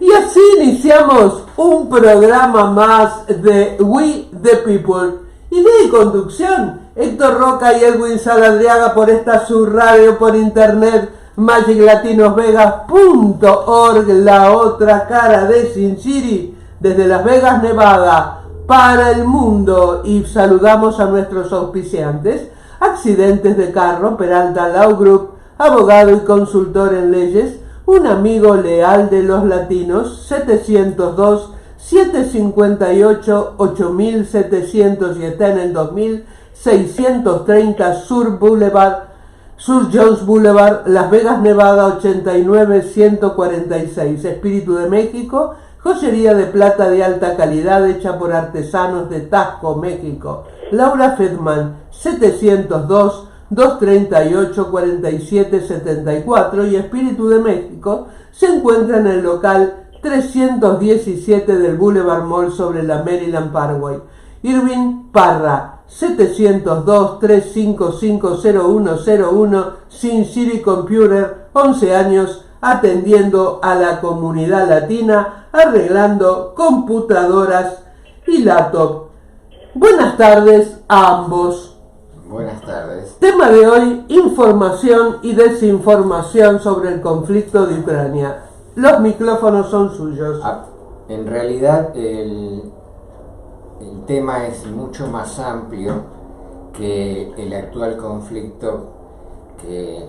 Y así iniciamos un programa más de We the People. Idea y conducción, Héctor Roca y Edwin Saladriaga por esta subradio por internet, magiclatinosvegas.org, la otra cara de Sin City, desde Las Vegas, Nevada, para el mundo. Y saludamos a nuestros auspiciantes: Accidentes de Carro, Peralta Law Group, abogado y consultor en leyes, un amigo leal de los latinos, 702-758-8700 y está en el 2630 Sur Jones Boulevard, Las Vegas, Nevada, 89146. Espíritu de México, joyería de plata de alta calidad hecha por artesanos de Taxco, México. Laura Fedman, 702-238-4774 y Espíritu de México se encuentra en el local 317 del Boulevard Mall sobre la Maryland Parkway. Irving Parra, 702-355-0101, Sin City Computer, 11 años atendiendo a la comunidad latina, arreglando computadoras y laptop. Buenas tardes a ambos. Buenas tardes. Tema de hoy: información y desinformación sobre el conflicto de Ucrania. Los micrófonos son suyos. En realidad el tema es mucho más amplio que el actual conflicto que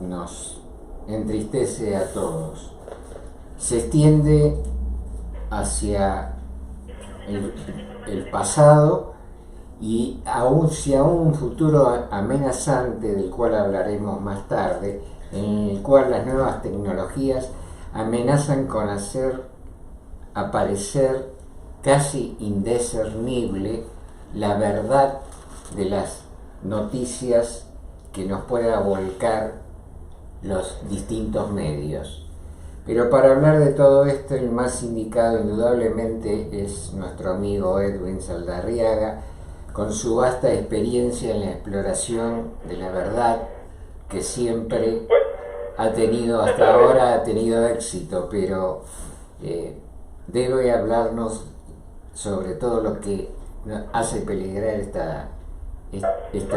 nos entristece a todos. Se extiende hacia el pasado y hacia un futuro amenazante, del cual hablaremos más tarde, en el cual las nuevas tecnologías amenazan con hacer aparecer casi indiscernible la verdad de las noticias que nos pueda volcar los distintos medios. Pero para hablar de todo esto, el más indicado indudablemente es nuestro amigo Edwin Saladriaga, con su vasta experiencia en la exploración de la verdad, que siempre ha tenido, hasta ahora ha tenido éxito, pero debe hablarnos sobre todo lo que hace peligrar esta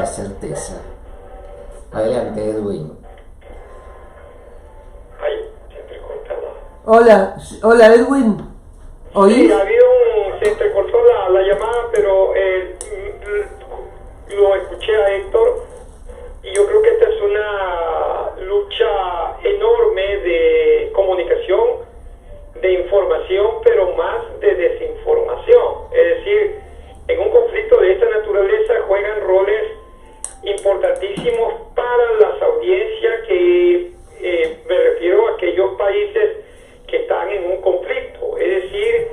certeza. Adelante, Edwin. Hola Edwin. ¿Oís? Sí, se entrecortó la llamada, pero lo escuché a Héctor y yo creo que esta es una lucha enorme de comunicación, de información, pero más de desinformación. Es decir, en un conflicto de esta naturaleza juegan roles importantísimos para las audiencias que me refiero a aquellos países que están en un conflicto, es decir,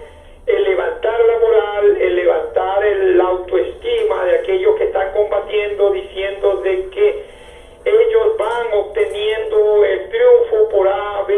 el levantar la moral, el levantar la autoestima de aquellos que están combatiendo, diciendo de que ellos van obteniendo el triunfo por A, B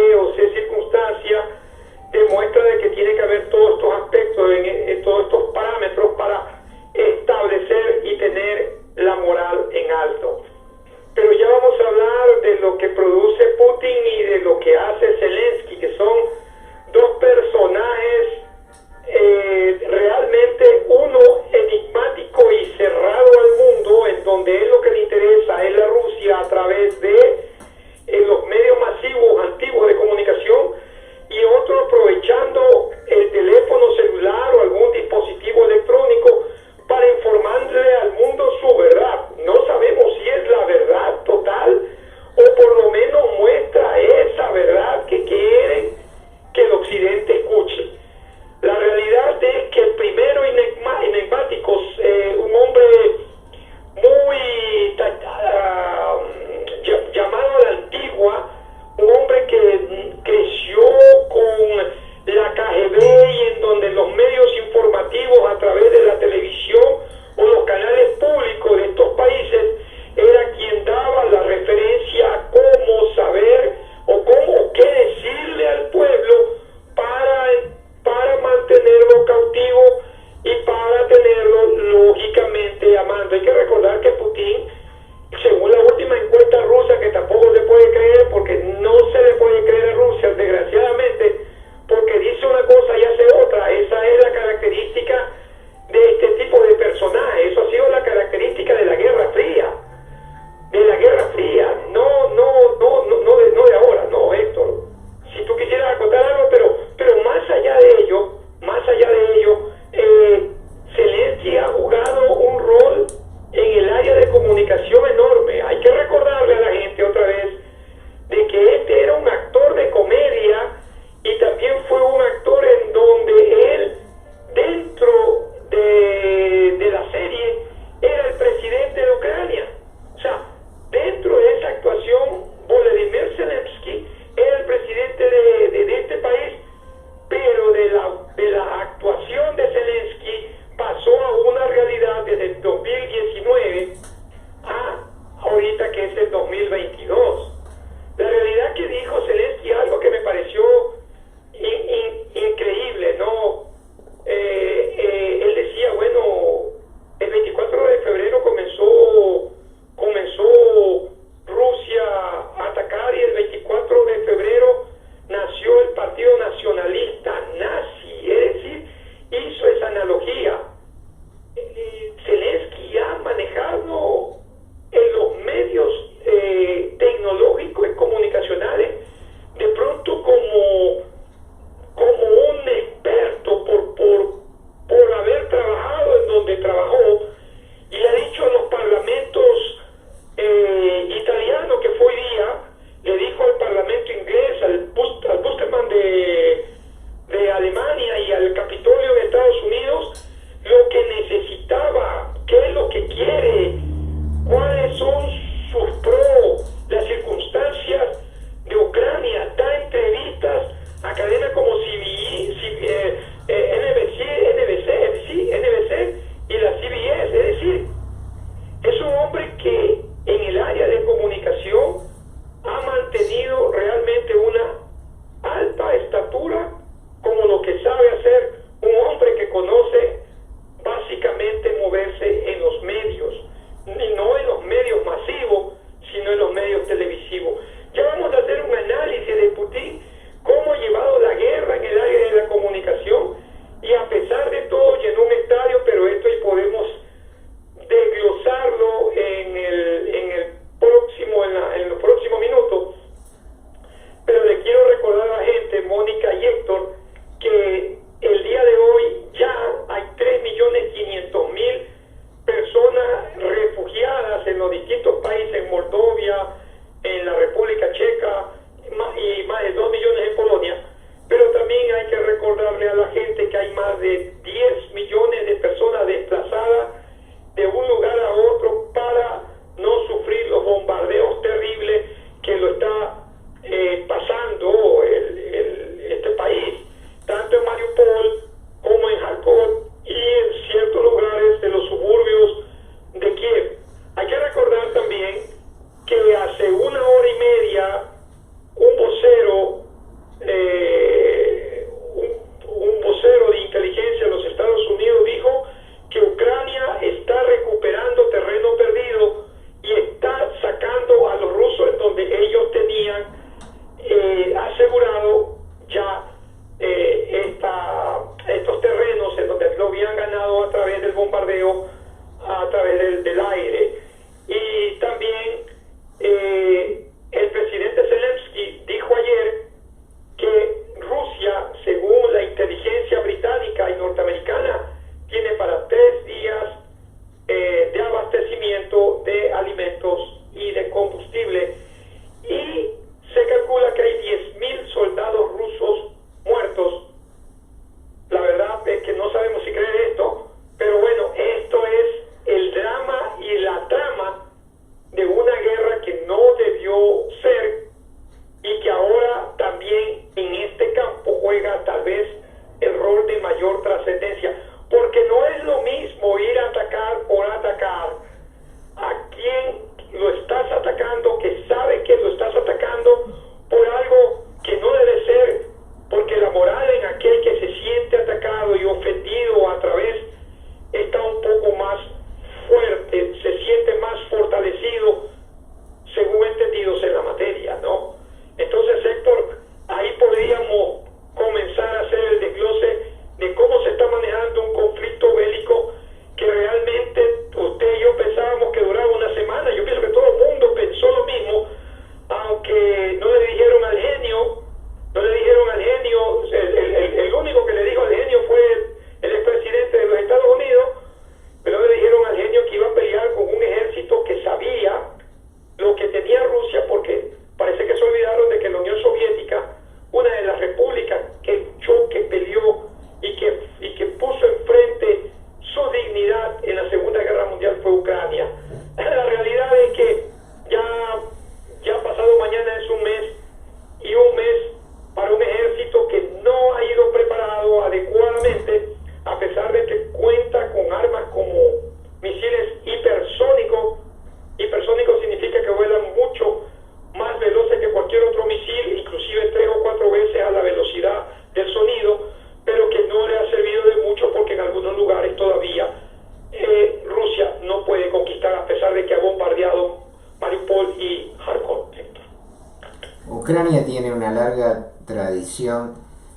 Ucrania tiene una larga tradición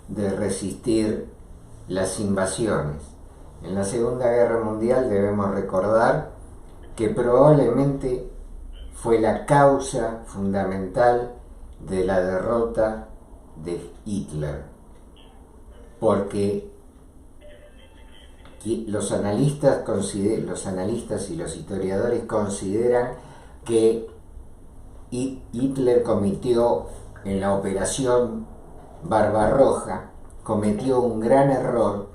de resistir las invasiones. En la Segunda Guerra Mundial debemos recordar que probablemente fue la causa fundamental de la derrota de Hitler, porque los analistas y los historiadores consideran que Hitler cometió en la operación Barbarroja, cometió un gran error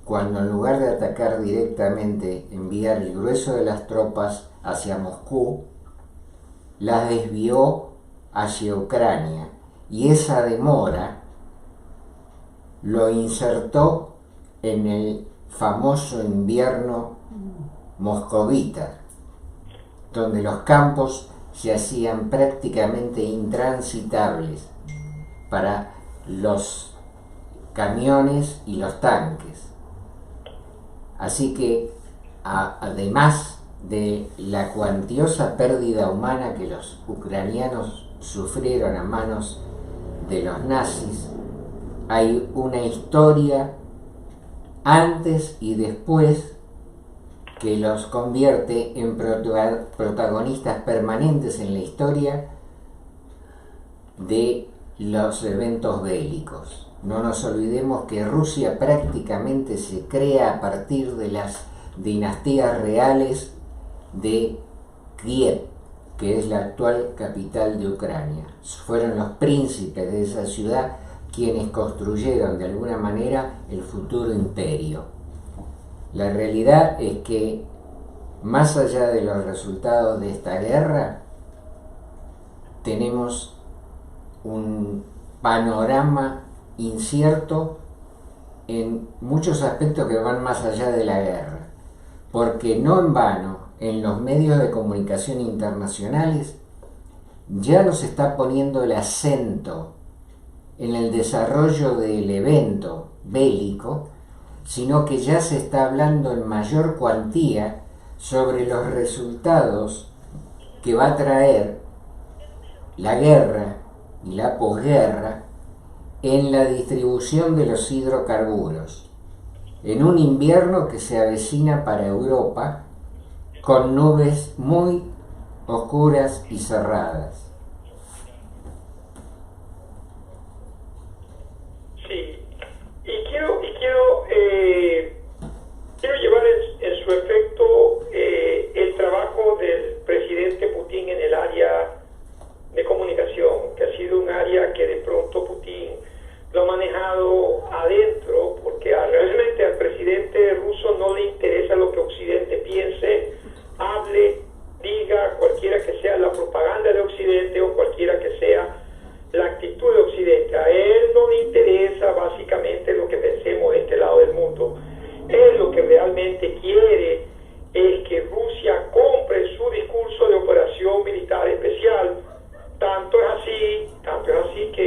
cuando en lugar de atacar directamente, enviar el grueso de las tropas hacia Moscú, las desvió hacia Ucrania, y esa demora lo insertó en el famoso invierno moscovita, donde los campos se hacían prácticamente intransitables para los camiones y los tanques. Así que, además de la cuantiosa pérdida humana que los ucranianos sufrieron a manos de los nazis, hay una historia antes y después que los convierte en protagonistas permanentes en la historia de los eventos bélicos. No nos olvidemos que Rusia prácticamente se crea a partir de las dinastías reales de Kiev, que es la actual capital de Ucrania. Fueron los príncipes de esa ciudad quienes construyeron de alguna manera el futuro imperio. La realidad es que, más allá de los resultados de esta guerra, tenemos un panorama incierto en muchos aspectos que van más allá de la guerra, porque no en vano en los medios de comunicación internacionales ya no se está poniendo el acento en el desarrollo del evento bélico, sino que ya se está hablando en mayor cuantía sobre los resultados que va a traer la guerra y la posguerra en la distribución de los hidrocarburos, en un invierno que se avecina para Europa con nubes muy oscuras y cerradas. Sí, y quiero llevar en su efecto el trabajo del presidente Putin en el área de comunicación, que ha sido un área que de pronto Putin lo ha manejado adentro, porque realmente al presidente ruso no le interesa lo que Occidente piense, hable, diga, cualquiera que sea la propaganda de Occidente o cualquiera que sea la actitud de Occidente. A él no le interesa básicamente lo que pensemos de este lado del mundo. Él lo que realmente quiere es que Rusia compre su discurso de operación militar especial. Tanto es así que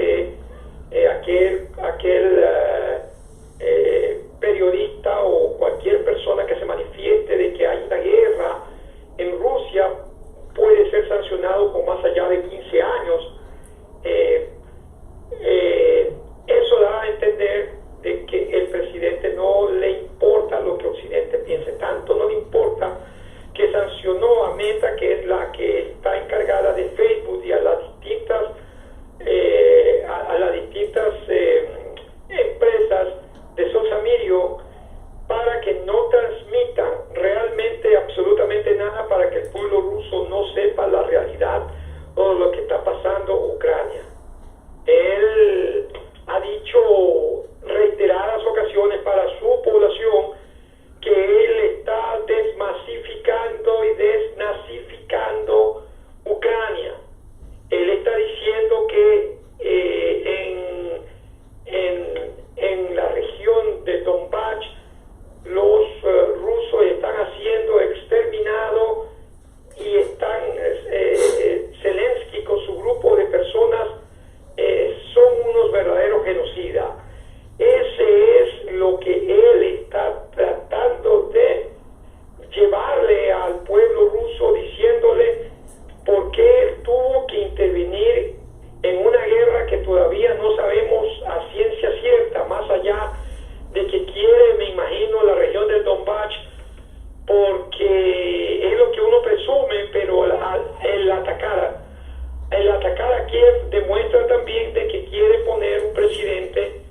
también de que quiere poner un presidente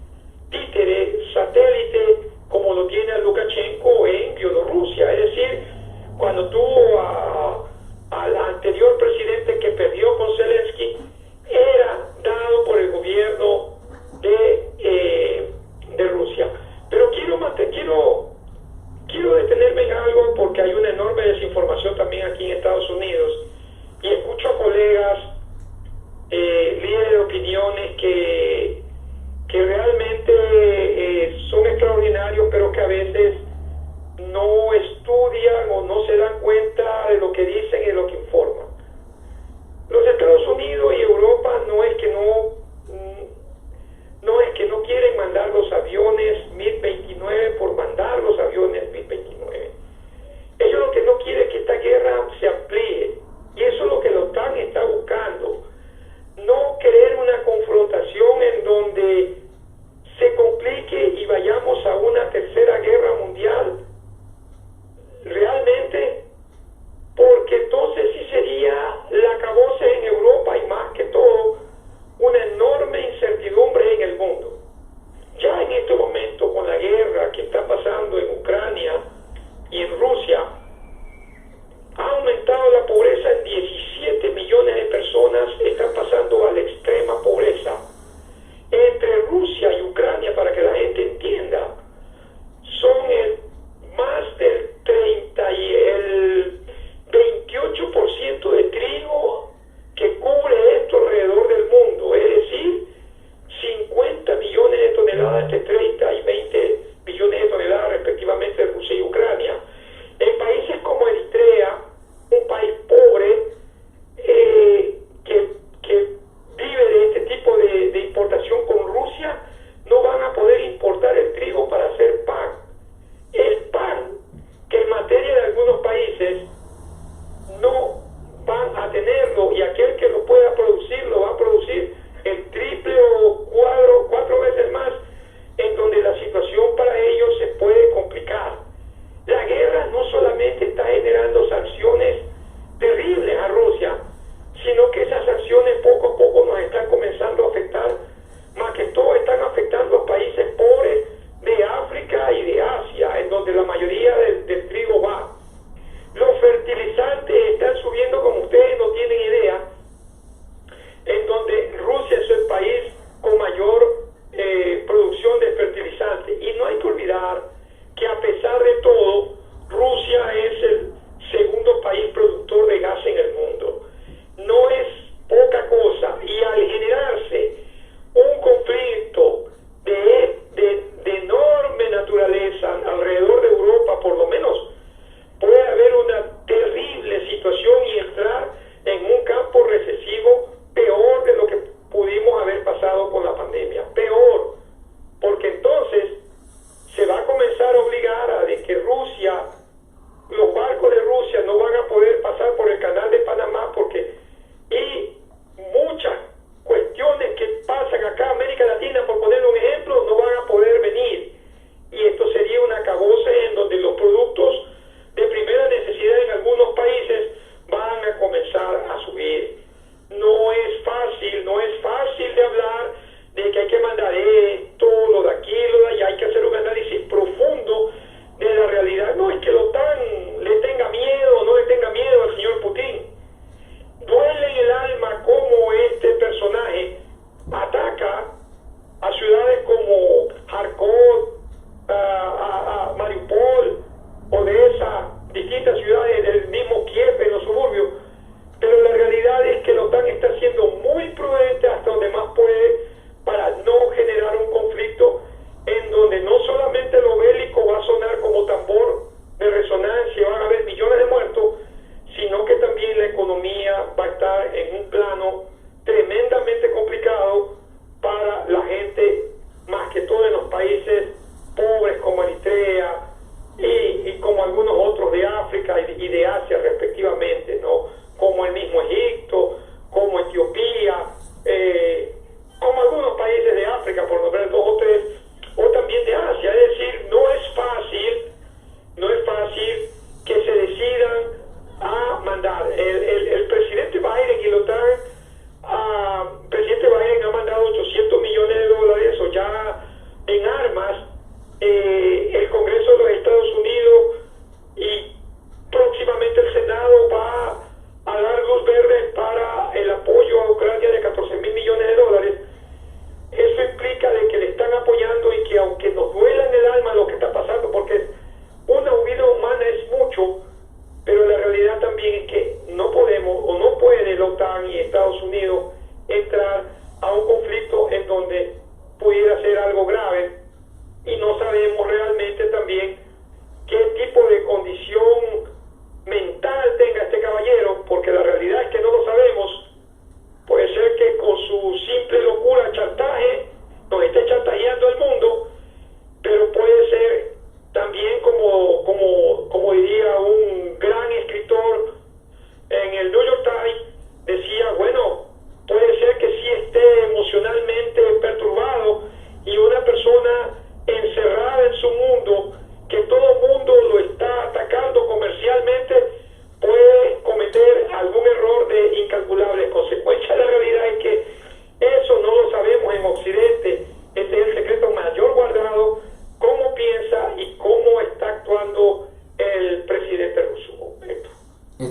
títere, satélite, como lo tiene a Lukashenko en Bielorrusia. Es decir, cuando tuvo al anterior presidente que perdió con Zelensky, era dado por el gobierno de Rusia. Pero quiero detenerme en algo, porque hay una enorme desinformación también aquí en Estados Unidos, y escucho a colegas líderes de opiniones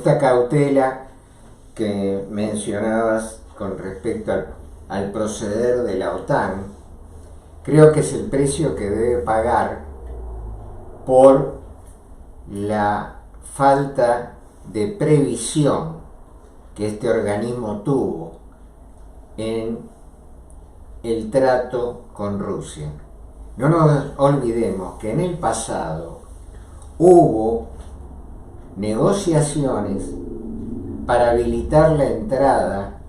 esta cautela que mencionabas con respecto al proceder de la OTAN, creo que es el precio que debe pagar por la falta de previsión que este organismo tuvo en el trato con Rusia. No nos olvidemos que en el pasado hubo negociaciones para habilitar la entrada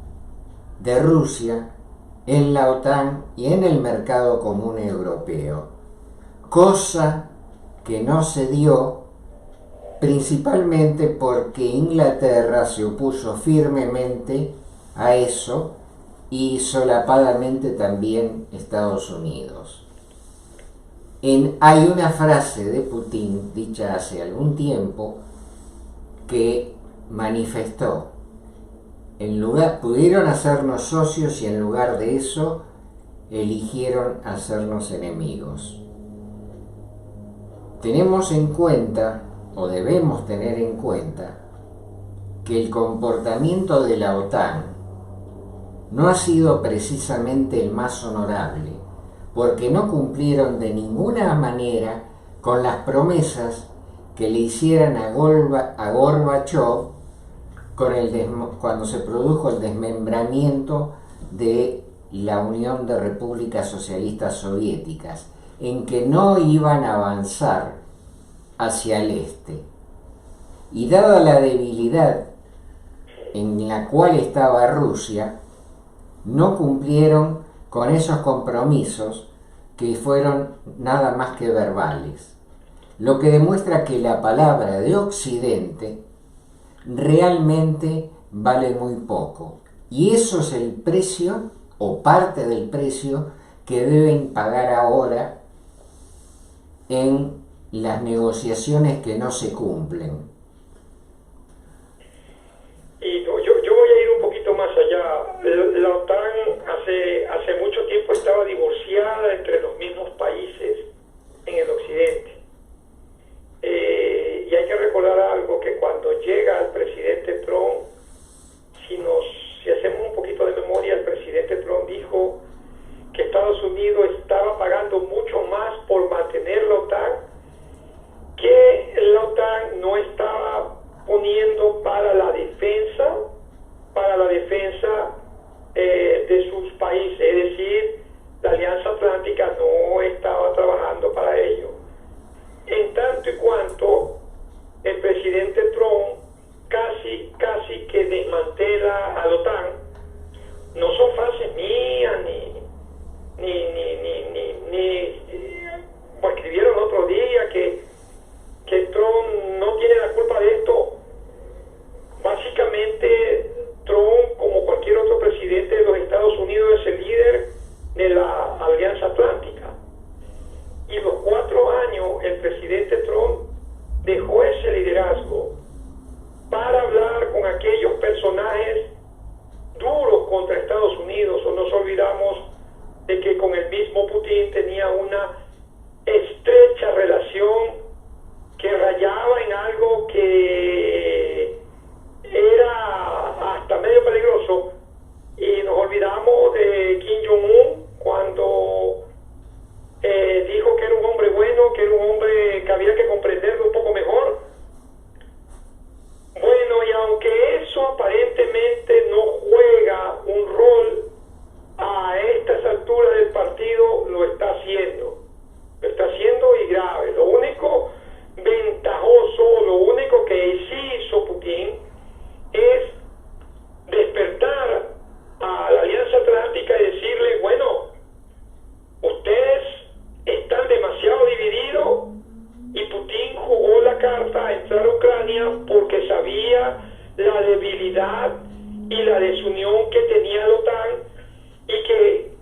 de Rusia en la OTAN y en el mercado común europeo, cosa que no se dio principalmente porque Inglaterra se opuso firmemente a eso y solapadamente también Estados Unidos. Hay una frase de Putin dicha hace algún tiempo que manifestó: pudieron hacernos socios y en lugar de eso eligieron hacernos enemigos. Tenemos en cuenta, o debemos tener en cuenta, que el comportamiento de la OTAN no ha sido precisamente el más honorable, porque no cumplieron de ninguna manera con las promesas que le hicieran a Gorbachev cuando se produjo el desmembramiento de la Unión de Repúblicas Socialistas Soviéticas, en que no iban a avanzar hacia el este. Y dada la debilidad en la cual estaba Rusia, no cumplieron con esos compromisos que fueron nada más que verbales, lo que demuestra que la palabra de Occidente realmente vale muy poco, y eso es el precio o parte del precio que deben pagar ahora en las negociaciones que no se cumplen. Y yo voy a ir un poquito más allá. La OTAN hace mucho tiempo estaba divorciada entre los mismos países en el occidente. Y hay que recordar algo, que cuando llega el presidente Trump, si hacemos un poquito de memoria, el presidente Trump dijo que Estados Unidos estaba pagando mucho más por mantener la OTAN, que la OTAN no estaba poniendo para la defensa de sus países, es decir, la Alianza Atlántica no estaba trabajando para ello. En tanto y cuanto el presidente Trump casi que desmantela a la OTAN, no son frases mías pues escribieron otro día que Trump no tiene la culpa de esto. Básicamente Trump, como cualquier otro presidente de los Estados Unidos, es el líder de la Alianza Atlántica. Y los 4 años el presidente Trump dejó ese liderazgo para hablar con aquellos personajes duros contra Estados Unidos. O nos olvidamos de que con el mismo Putin tenía una estrecha relación que rayaba en algo que era hasta medio peligroso, y nos olvidamos de Kim Jong-un cuando dijo que era un hombre bueno, que era un hombre que había que comprenderlo un poco mejor. Bueno, y aunque eso aparentemente no juega un rol a estas alturas del partido, lo está haciendo y grave. Lo único ventajoso, lo único que sí hizo Putin es despertar a la Alianza Atlántica y decirle: bueno, ustedes están demasiado divididos. Y Putin jugó la carta a entrar a Ucrania porque sabía la debilidad y la desunión que tenía la OTAN, y que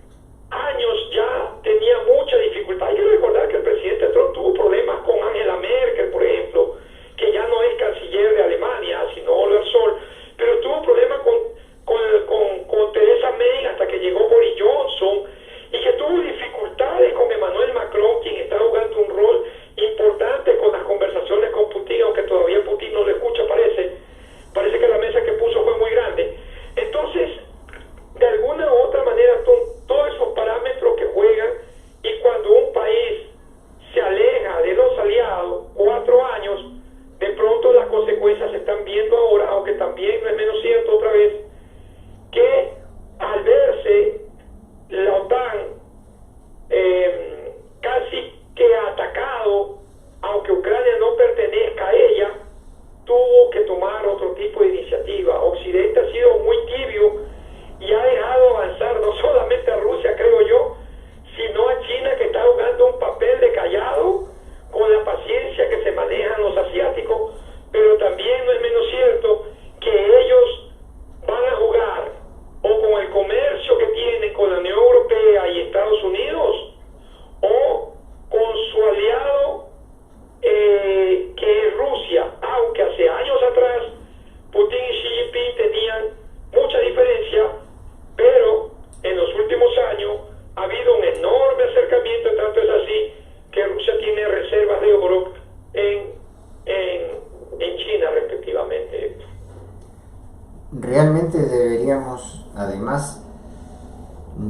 años ya tenía mucha dificultad. Hay que recordar que el presidente Trump tuvo problemas con Angela Merkel, por ejemplo, que ya no es canciller de Alemania, sino Olaf Scholz, pero tuvo problemas con Theresa May hasta que llegó Boris Johnson, y que tuvo dificultades con Emmanuel Macron, quien está jugando un rol importante con las conversaciones con Putin, aunque todavía Putin no lo escucha, parece.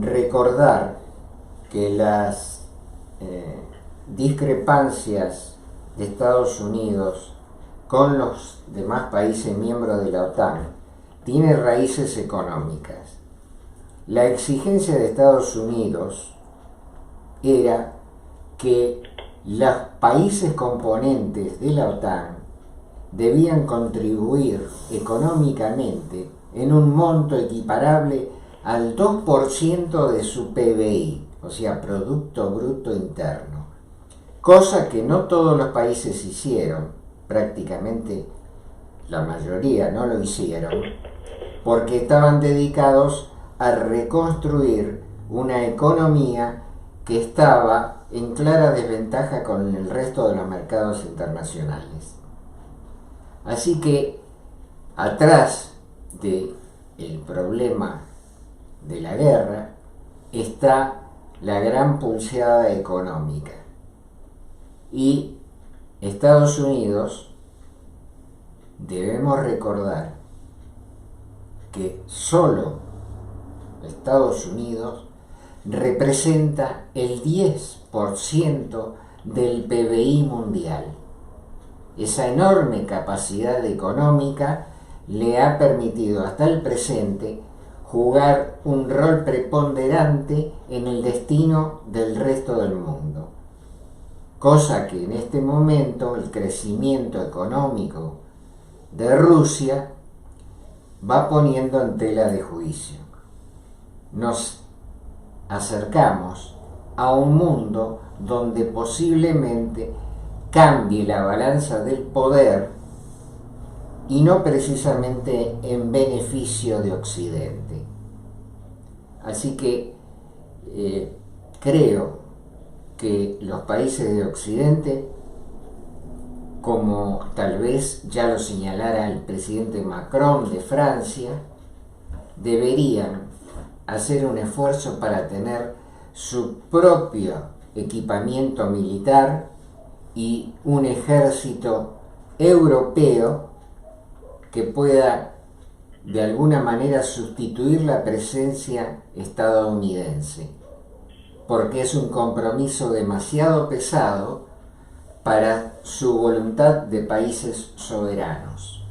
recordar que las discrepancias de Estados Unidos con los demás países miembros de la OTAN tiene raíces económicas. La exigencia de Estados Unidos era que los países componentes de la OTAN debían contribuir económicamente en un monto equiparable al 2% de su PBI, o sea, Producto Bruto Interno, cosa que no todos los países hicieron, prácticamente la mayoría no lo hicieron, porque estaban dedicados a reconstruir una economía que estaba en clara desventaja con el resto de los mercados internacionales. Así que atrás del problema de la guerra está la gran pulseada económica. Y Estados Unidos, debemos recordar que solo Estados Unidos representa el 10% del PBI mundial. Esa enorme capacidad económica le ha permitido hasta el presente jugar un rol preponderante en el destino del resto del mundo, cosa que en este momento el crecimiento económico de Rusia va poniendo en tela de juicio. Nos acercamos a un mundo donde posiblemente cambie la balanza del poder y no precisamente en beneficio de Occidente. Así que creo que los países de Occidente, como tal vez ya lo señalara el presidente Macron de Francia, deberían hacer un esfuerzo para tener su propio equipamiento militar y un ejército europeo que pueda de alguna manera sustituir la presencia estadounidense, porque es un compromiso demasiado pesado para su voluntad de países soberanos.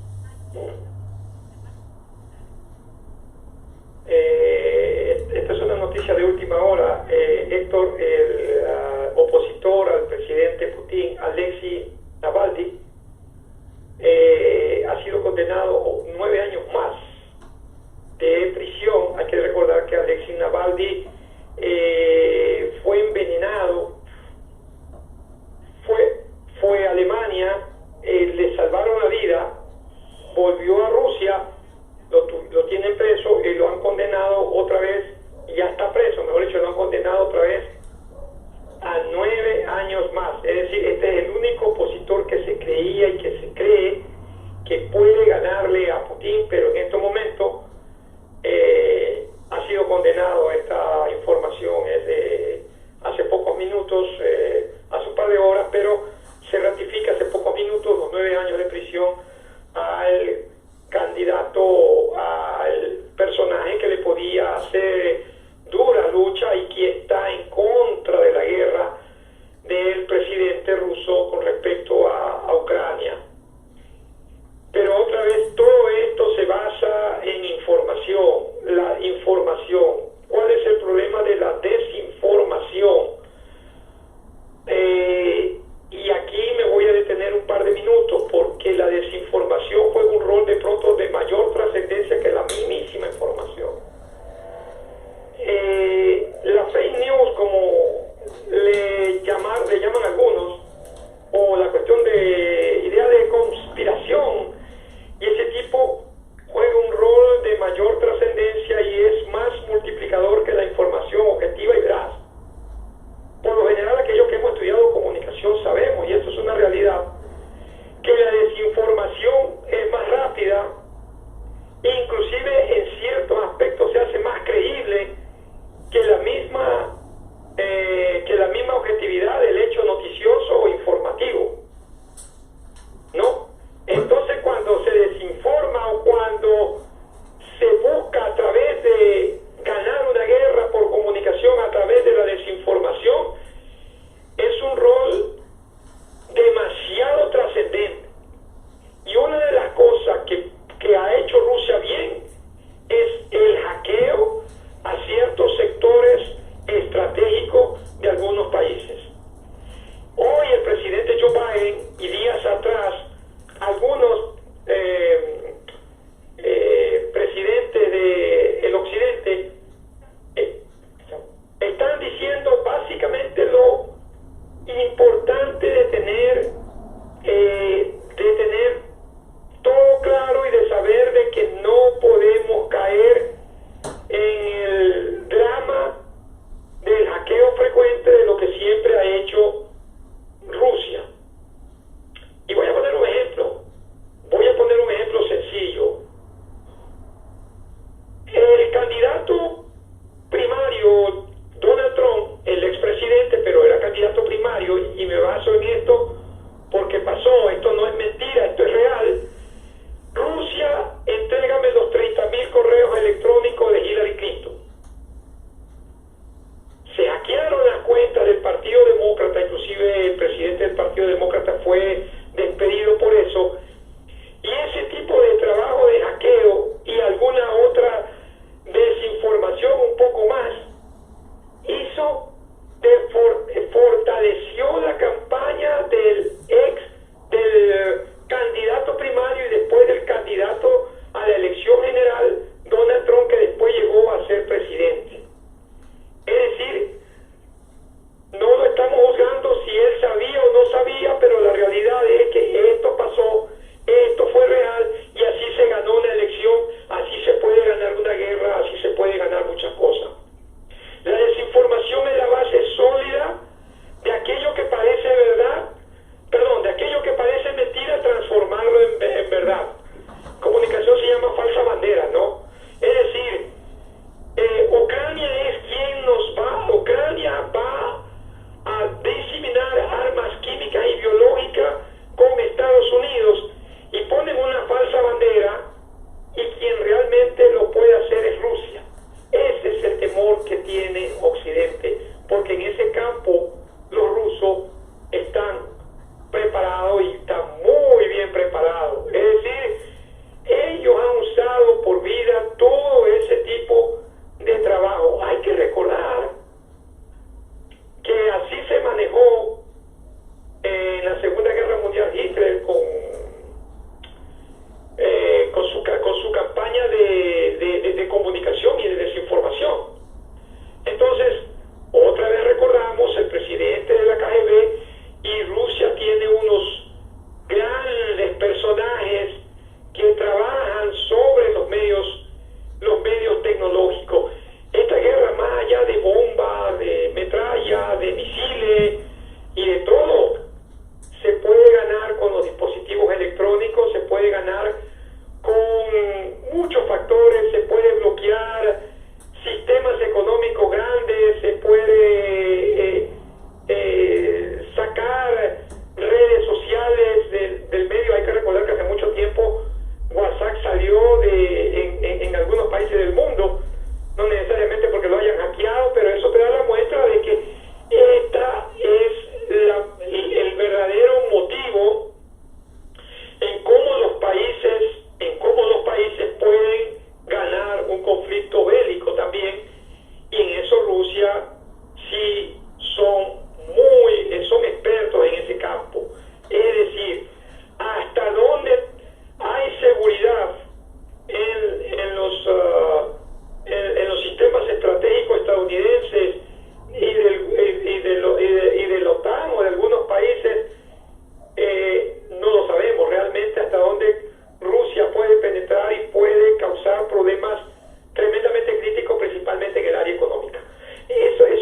Esta es una noticia de última hora. Héctor, el opositor al presidente Putin, Alexei Navalny, ha sido condenado 9 años más de prisión. Hay que recordar que Alexei Navalny fue envenenado, fue a Alemania, le salvaron la vida, volvió a Rusia, lo tienen preso y lo han condenado otra vez, y ya está preso, mejor dicho, lo han condenado otra vez a 9 años inclusive el presidente del Partido Demócrata fue despedido por eso. Y ese tipo de trabajo de hackeo y alguna otra desinformación un poco más hizo fortaleció la campaña del candidato primario y después del candidato a la elección general, Donald Trump, que después llegó a ser presidente. Es decir, no lo estamos juzgando si él sabía o no sabía, pero la realidad es que esto pasó, esto fue real y así se ganó una elección, así se puede ganar una guerra, así se puede ganar muchas cosas. La desinformación es la base sólida de aquello que parece verdad, de aquello que parece mentira, transformarlo en verdad. Comunicación se llama falsa bandera, ¿no? Es decir, Ucrania es quien Ucrania va a diseminar armas químicas y biológicas con Estados Unidos y ponen una falsa bandera y quien realmente lo puede hacer es Rusia. Ese es el temor que tiene Occidente, porque en ese campo los rusos están preparados y están muy bien preparados. Es decir, ellos han usado por vida todo ese tipo de trabajo. Hay que recordar que así se manejó en la Segunda Guerra Mundial Hitler con su campaña de comunicación y de desinformación. Entonces, otra vez recordamos, el presidente de la KGB y Rusia tiene unos grandes personajes que trabajan sobre los medios tecnológicos. Esta guerra, más allá de bombas, de metralla, de misiles y de todo, se puede ganar con los dispositivos electrónicos, se puede ganar con muchos factores, se puede bloquear sistemas económicos grandes, se puede sacar redes sociales del medio. Hay que recordar que hace mucho tiempo WhatsApp salió en algunos países del mundo, no necesariamente porque lo hayan hackeado, pero eso te da la muestra de que esta es el verdadero motivo en cómo los países pueden ganar un conflicto bélico también, y en eso Rusia sí son expertos en ese campo. Es decir, hasta dónde hay seguridad en los sistemas estratégicos estadounidenses y de la OTAN o de algunos países, no lo sabemos realmente hasta dónde Rusia puede penetrar y puede causar problemas tremendamente críticos, principalmente en el área económica. Eso es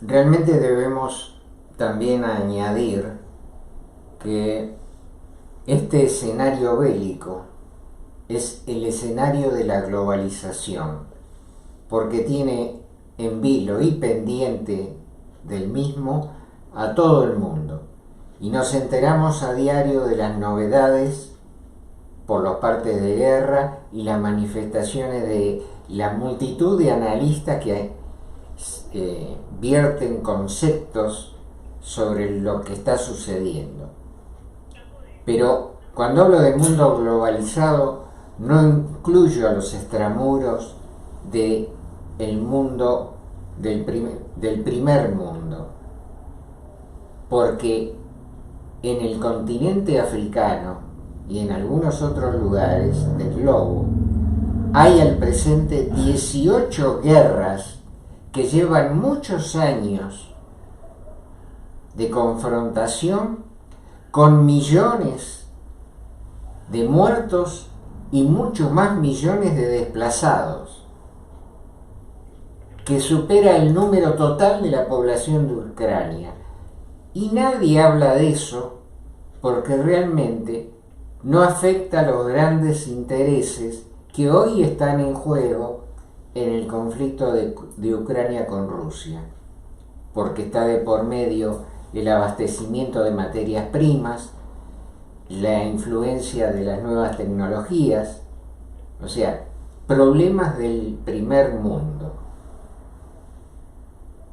realmente debemos también añadir que este escenario bélico es el escenario de la globalización, porque tiene en vilo y pendiente del mismo a todo el mundo. Y nos enteramos a diario de las novedades por los partes de guerra y las manifestaciones de la multitud de analistas que vierten conceptos sobre lo que está sucediendo. Pero cuando hablo de mundo globalizado, no incluyo a los extramuros del mundo del primer mundo, porque en el continente africano y en algunos otros lugares del globo hay al presente 18 guerras que llevan muchos años de confrontación con millones de muertos y muchos más millones de desplazados, que supera el número total de la población de Ucrania. Y nadie habla de eso porque realmente no afecta a los grandes intereses que hoy están en juego en el conflicto de Ucrania con Rusia, porque está de por medio el abastecimiento de materias primas, la influencia de las nuevas tecnologías, o sea, problemas del primer mundo.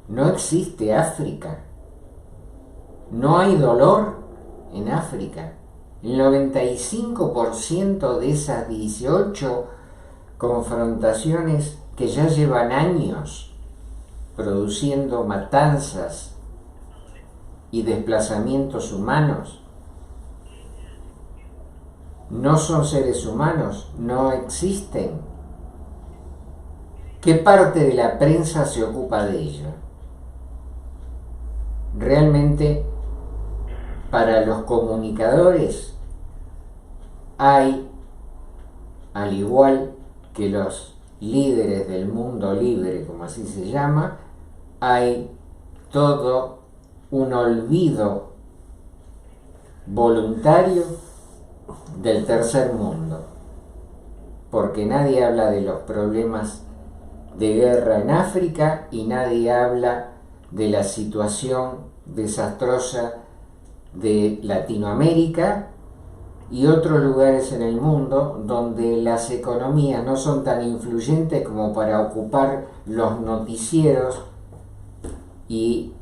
No existe África, no hay dolor en África. El 95% de esas 18 confrontaciones que ya llevan años produciendo matanzas y desplazamientos humanos, no son seres humanos, no existen. ¿Qué parte de la prensa se ocupa de ello? Realmente, para los comunicadores hay, al igual que los líderes del mundo libre, como así se llama, hay todo un olvido voluntario del tercer mundo, porque nadie habla de los problemas de guerra en África y nadie habla de la situación desastrosa de Latinoamérica y otros lugares en el mundo donde las economías no son tan influyentes como para ocupar los noticieros y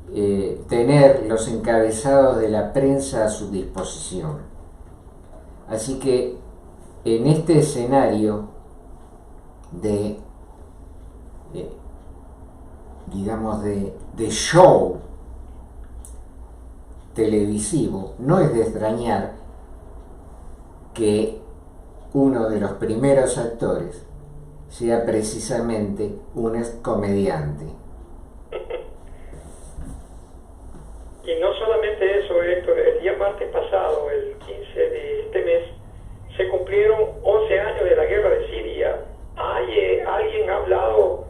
tener los encabezados de la prensa a su disposición. Así que en este escenario de show televisivo, no es de extrañar que uno de los primeros actores sea precisamente un comediante. Y no solamente eso, Héctor, el día martes pasado, el 15 de este mes, se cumplieron 11 años de la guerra de Siria. ¿Alguien ha hablado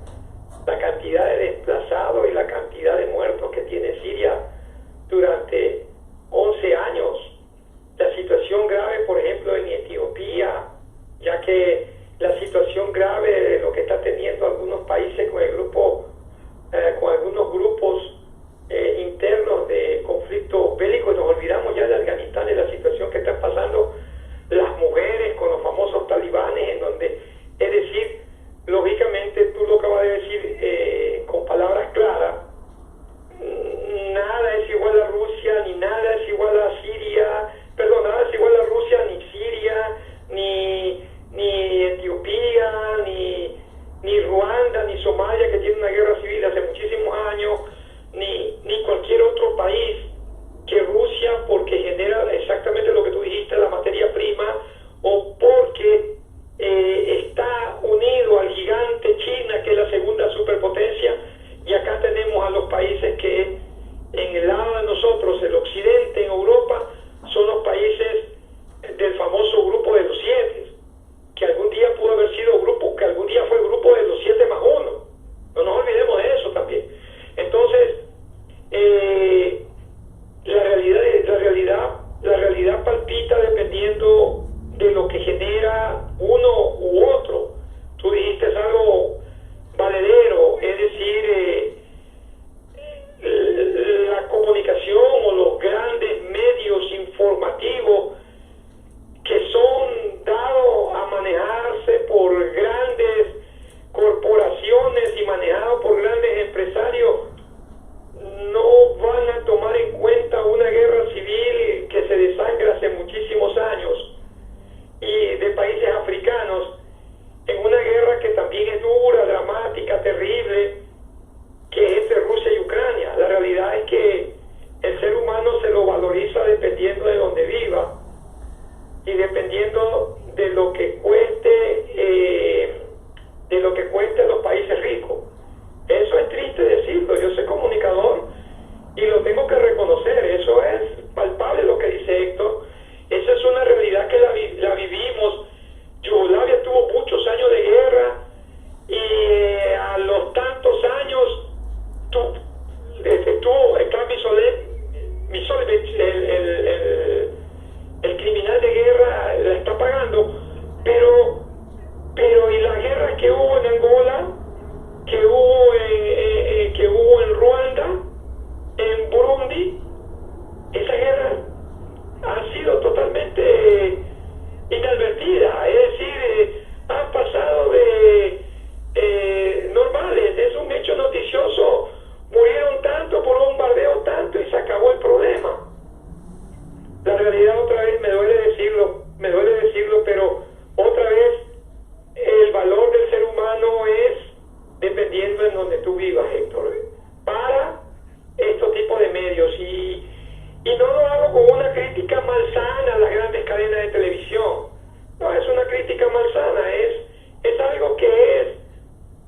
la cantidad de desplazados y la cantidad de muertos que tiene Siria durante 11 años? La situación grave, por ejemplo, en Etiopía, ya que la situación grave de lo que está teniendo algunos países con algunos grupos internos de conflicto bélico, y nos olvidamos ya de Afganistán y la situación que están pasando las mujeres con los famosos talibanes, en donde, es decir, lógicamente tú lo acabas de decir con palabras vivas, Héctor, para estos tipos de medios. Y no lo hago con una crítica malsana a las grandes cadenas de televisión. No es una crítica malsana, es algo que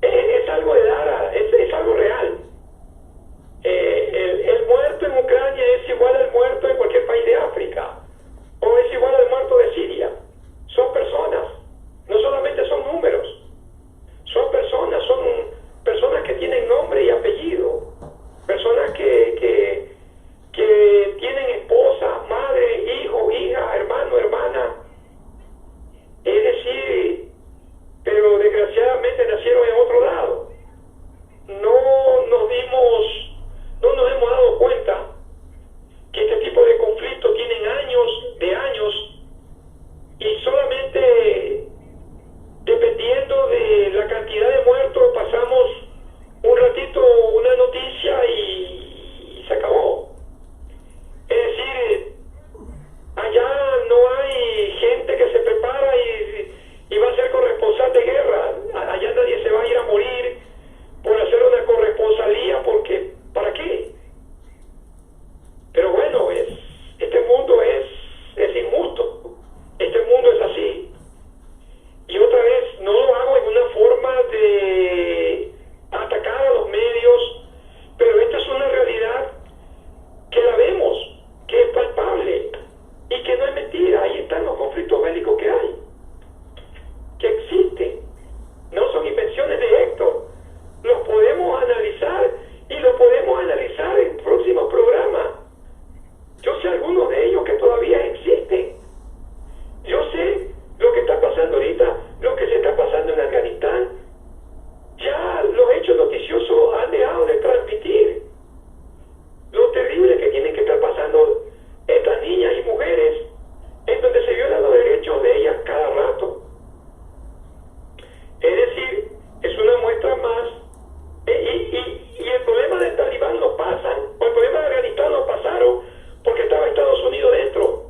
es algo de Lara, es algo real. El muerto en Ucrania es igual al muerto en cualquier país de África, o es igual al muerto de Siria. Son personas, no solamente son números, son personas que tienen nombre y apellido, personas que tienen esposa, madre, hijo, hija, hermano, hermana. Es decir, pero desgraciadamente nacieron en otro lado. No nos hemos dado cuenta que este tipo de conflictos tienen años, y solamente dependiendo de la cantidad de muertos pasamos un ratito una noticia y se acabó. Es decir, allá no hay gente que se prepara y va a ser corresponsal de guerra. Allá nadie se va a ir a morir por hacer una corresponsalía, porque ¿para qué? Pero bueno, este mundo es injusto, este mundo es así. Y otra vez, no lo hago en una forma de atacar a los medios, pero esta es una realidad que la vemos, que es palpable y que no es mentira. Ahí están los conflictos bélicos que hay, que existen, no son invenciones de Héctor. Los podemos analizar y los podemos analizar en próximos programas. Yo sé algunos de ellos que todavía existen. Yo sé lo que está pasando ahorita, lo que se está pasando en Afganistán. Ya los hechos noticiosos han dejado de transmitir lo terrible que tienen que estar pasando estas niñas y mujeres, en donde se violan los derechos de ellas cada rato. Es decir, es una muestra más. Y el problema del Talibán no pasa, o el problema de Afganistán no pasaron porque estaba Estados Unidos dentro,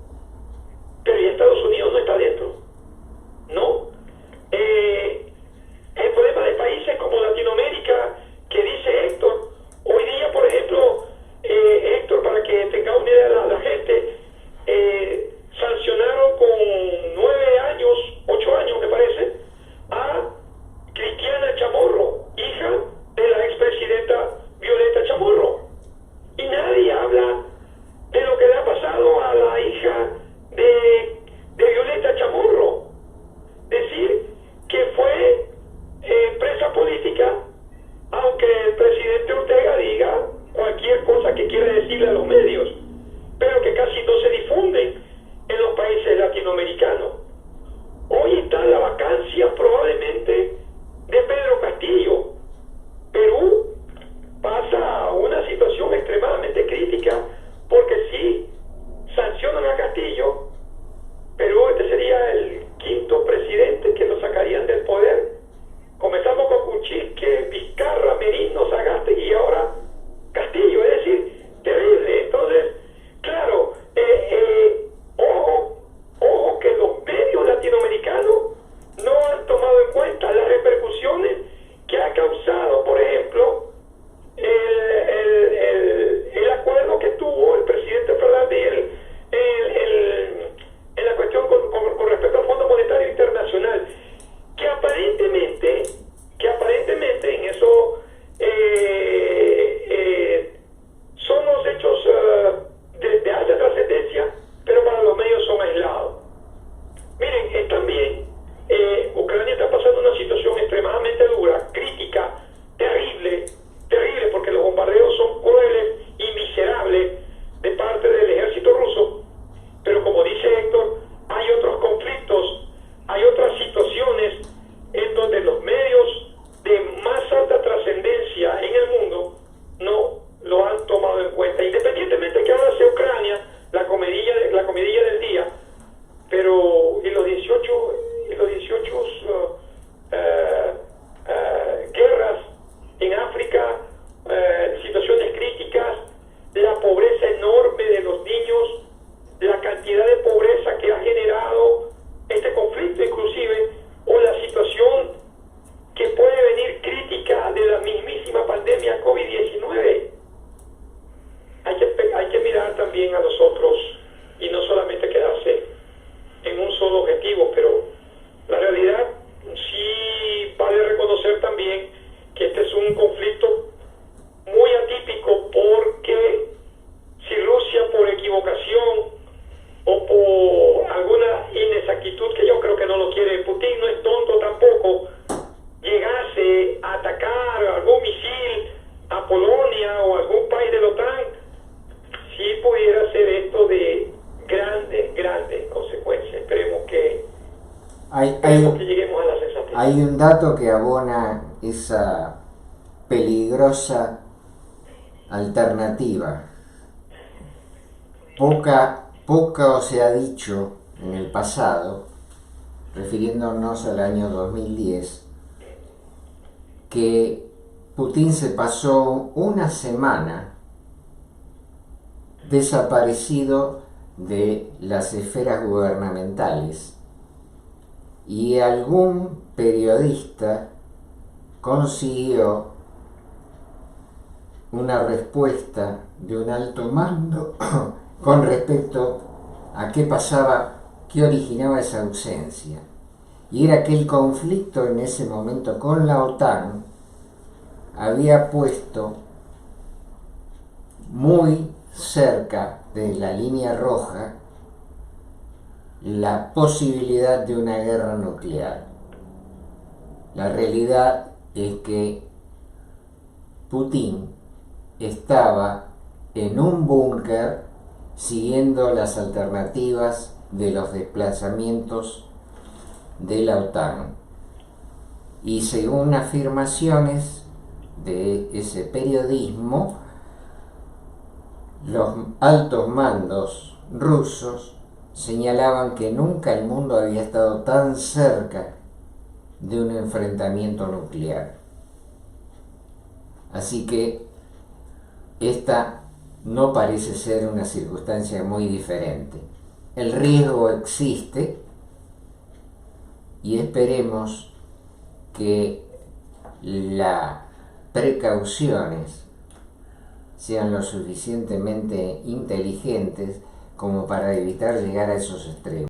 pero ya Estados Unidos no está dentro, ¿no? El problema de países como Latinoamérica, que dice Héctor, hoy día, por ejemplo, Héctor, para que tenga una idea la gente, sancionaron con 9 años, 8 años me parece, a Cristiana Chamorro, hija de la expresidenta Violeta Chamorro. Y nadie habla de lo que le ha pasado a la hija de Violeta Chamorro. Decir que fue presa política, aunque el presidente Ortega diga cualquier cosa que quiera decirle a los medios, pero que casi no se difunden en los países latinoamericanos. Hoy está la vacancia probablemente de Pedro Castillo. Perú pasa una situación extremadamente crítica, porque si sancionan a Castillo, Perú sería el 5º presidente que lo sacarían del poder. Comenzamos con Kuczynski, Vizcarra, Merino, Sagasti y ahora Castillo. Es decir, terrible. Entonces, pandemia COVID-19. Hay que mirar también a nosotros y no solamente quedarse en un solo objetivo, pero la realidad sí vale reconocer también que este es un conflicto muy atípico, porque si Rusia, por equivocación o por alguna inexactitud, que yo creo que no lo quiere Putin, no es tonto tampoco, llegase a atacar algún misil a Polonia o algún país de la OTAN, sí pudiera ser esto de grandes consecuencias. Esperemos que lleguemos a la sensatez. Hay un dato que abona esa peligrosa alternativa. Poco se ha dicho en el pasado, refiriéndonos al año 2010, que Putin se pasó una semana desaparecido de las esferas gubernamentales, y algún periodista consiguió una respuesta de un alto mando con respecto a qué pasaba, qué originaba esa ausencia. Y era que el conflicto en ese momento con la OTAN había puesto muy cerca de la línea roja la posibilidad de una guerra nuclear. La realidad es que Putin estaba en un búnker siguiendo las alternativas de los desplazamientos de la OTAN. Y según afirmaciones de ese periodismo, los altos mandos rusos señalaban que nunca el mundo había estado tan cerca de un enfrentamiento nuclear. Así que esta no parece ser una circunstancia muy diferente. El riesgo existe y esperemos que las precauciones sean lo suficientemente inteligentes como para evitar llegar a esos extremos.